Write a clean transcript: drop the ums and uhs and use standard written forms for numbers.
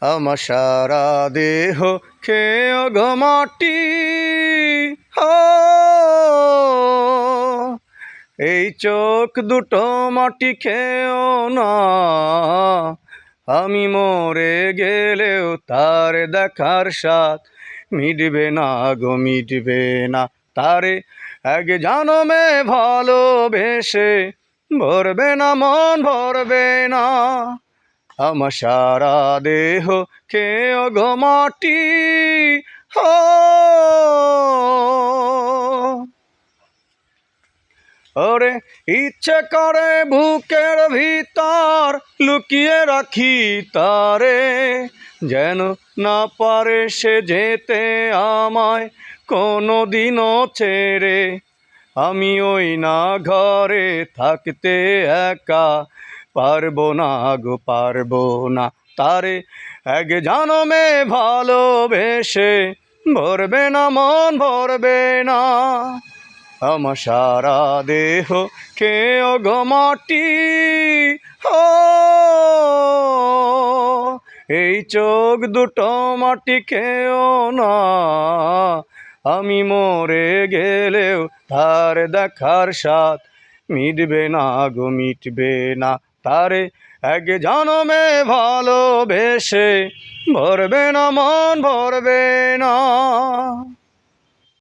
আমার সারা দেহ খেয়ে গো মাটি, এই চোখ দুটো মাটি খেয়েও না, আমি মরে গেলেও তার দেখার স্বাদ মিটবে না গো, মিটবে না। তারে এক জনমে ভালোবেসে ভরবে না মন, ভরবে না। আমার সারা দেহ খেয়ে গো মাটি, ওরে ইচ্ছে করে বুকের ভিতর লুকিয়ে রাখি তারে, যেন না পারে সে যেতে আমায় কোনো দিনও ছেড়ে। আমি ওই না ঘরে থাকতে একা, পারবো না গো, পারবো না। তারে এক জনমে ভালোবেসে ভরবে না মন, ভরবে না। আমার সারা দেহ খেয়ে গো মাটি, এই চোখ দুটো মাটি খেয়েও না, আমি মরে গেলেও তার দেখার স্বাদ মিটবে না গো, মিটবে না। তারে এক জনমে ভালোবেসে ভরবে না মন, ভরবে না।